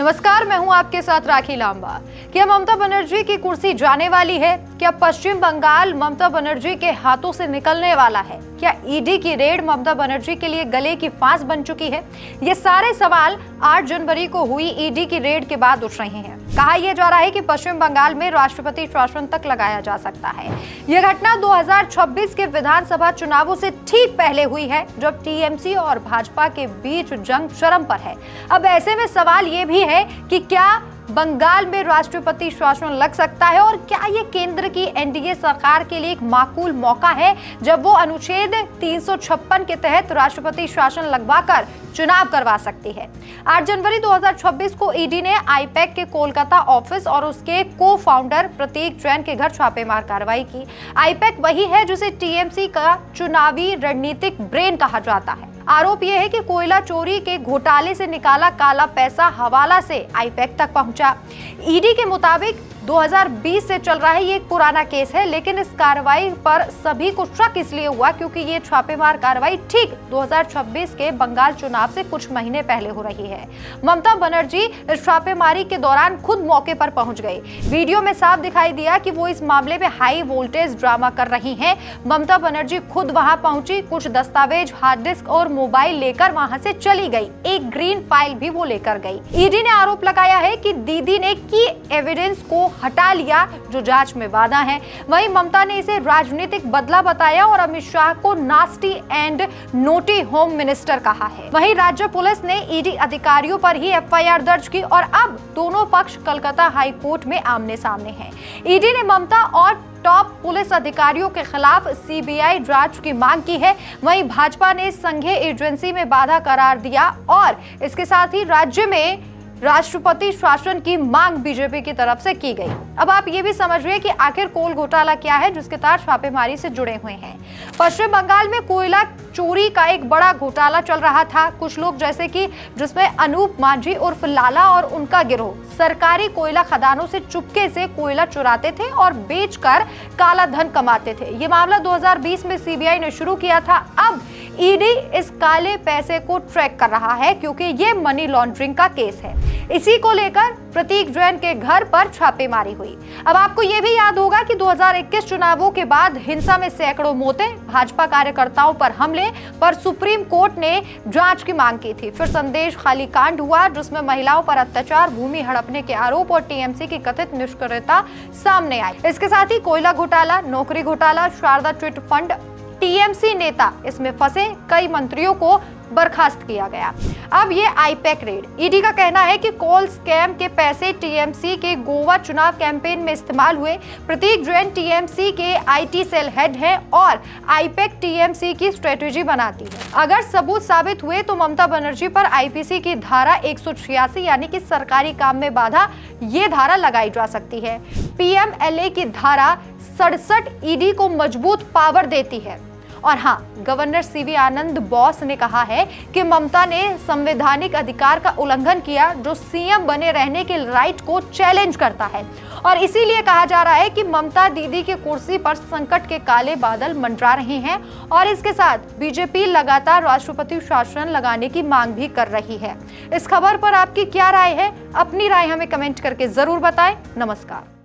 नमस्कार, मैं हूं आपके साथ राखी लांबा। क्या ममता बनर्जी की कुर्सी जाने वाली है? क्या पश्चिम बंगाल ममता बनर्जी के हाथों से निकलने वाला है? क्या ईडी की रेड ममता बनर्जी के लिए गले की फांस बन चुकी है? ये सारे सवाल 8 जनवरी को हुई ईडी की रेड के बाद उठ रहे हैं। कहा यह जा रहा है कि पश्चिम बंगाल में राष्ट्रपति शासन तक लगाया जा सकता है। यह घटना 2026 के विधानसभा चुनावों से ठीक पहले हुई है, जब टीएमसी और भाजपा के बीच जंग चरम पर है। अब ऐसे में सवाल ये भी है कि क्या बंगाल में राष्ट्रपति शासन लग सकता है और क्या ये केंद्र की एनडीए सरकार के लिए एक माकूल मौका है, जब वो अनुच्छेद 356 के तहत राष्ट्रपति शासन लगवाकर चुनाव करवा सकती है। 8 जनवरी 2026 को ईडी ने आईपैक के कोलकाता ऑफिस और उसके को फाउंडर प्रतीक जैन के घर छापेमार कार्रवाई की। आईपैक वही है जिसे टीएमसी का चुनावी रणनीतिक ब्रेन कहा जाता है। आरोप यह है कि कोयला चोरी के घोटाले से निकाला काला पैसा हवाला से आईपैक तक पहुंचा। ईडी के मुताबिक 2020 से चल रहा है, ये एक पुराना केस है, लेकिन इस कार्रवाई पर सभी को शक इसलिए हुआ क्योंकि ये छापेमार कार्रवाई ठीक 2026 के बंगाल चुनाव से कुछ महीने पहले हो रही है। ममता बनर्जी इस छापेमारी के दौरान खुद मौके पर पहुंच गई। वीडियो में साफ दिखाई दिया कि वो इस मामले में हाई वोल्टेज ड्रामा कर रही हैं। ममता बनर्जी खुद वहां पहुंची, कुछ दस्तावेज, हार्ड डिस्क और मोबाइल लेकर वहां से चली गई। एक ग्रीन फाइल भी वो लेकर गई। ईडी ने आरोप लगाया है कि दीदी ने की एविडेंस को हटा लिया, जो जांच में बाधा है। वहीं ममता ने इसे राजनीतिक बदला बताया और अमित शाह को nasty and naughty home minister कहा है। वहीं राज्य पुलिस ने ईडी अधिकारियों पर ही एफआईआर दर्ज की और अब दोनों पक्ष कलकत्ता हाई कोर्ट में आमने सामने हैं। ईडी ने ममता और टॉप पुलिस अधिकारियों के खिलाफ सीबीआई जांच की मांग की है। वहीं भाजपा ने संघीय एजेंसी में बाधा करार दिया और इसके साथ ही राज्य में राष्ट्रपति शासन की मांग बीजेपी की तरफ से की गई। अब आप ये भी समझ रहे हैं कि आखिर कोल घोटाला क्या है, जिसके तार छापेमारी से जुड़े हुए हैं। पश्चिम बंगाल में कोयला चोरी का एक बड़ा घोटाला चल रहा था। कुछ लोग जैसे कि जिसमें अनूप मांझी उर्फ लाला और उनका गिरोह सरकारी कोयला खदानों से चुपके से कोयला चुराते थे और बेचकर काला धन कमाते थे। ये मामला 2020 में सीबीआई ने शुरू किया था। अब ईडी इस काले पैसे को ट्रैक कर रहा है क्योंकि ये मनी लॉन्ड्रिंग का केस है। इसी को लेकर प्रतीक जैन के घर पर छापेमारी हुई। अब आपको ये भी याद होगा कि 2021 चुनावों के बाद हिंसा में सैकड़ों मौतें, भाजपा कार्यकर्ताओं पर हमले पर सुप्रीम कोर्ट ने जांच की मांग की थी। फिर संदेश खाली कांड हुआ, जिसमें महिलाओं पर अत्याचार, भूमि हड़पने के आरोप और टीएमसी की कथित निष्क्रियता सामने आई। इसके साथ ही कोयला घोटाला, नौकरी घोटाला, शारदा चिट फंड, टीएमसी नेता इसमें फंसे, कई मंत्रियों को बर्खास्त किया गया। अब ये आईपैक रेड। ईडी का कहना है कि कॉल स्कैम के पैसे टीएमसी के गोवा चुनाव कैंपेन में इस्तेमाल हुए। प्रतीक जैन टीएमसी के आईटी सेल हेड है और आईपैक टीएमसी की स्ट्रेटेजी बनाती है। अगर सबूत साबित हुए तो ममता बनर्जी पर आईपीसी की धारा 186 यानी कि सरकारी काम में बाधा, ये धारा लगाई जा सकती है। पीएमएलए की धारा 67 ईडी को मजबूत पावर देती है। और हाँ, गवर्नर सीवी आनंद बोस ने कहा है कि ममता ने संवैधानिक अधिकार का उल्लंघन किया, जो सीएम बने रहने के राइट को चैलेंज करता है। और इसीलिए कहा जा रहा है कि ममता दीदी की कुर्सी पर संकट के काले बादल मंडरा रहे हैं और इसके साथ बीजेपी लगातार राष्ट्रपति शासन लगाने की मांग भी कर रही है। इस खबर पर आपकी क्या राय है? अपनी राय हमें कमेंट करके जरूर बताएं। नमस्कार।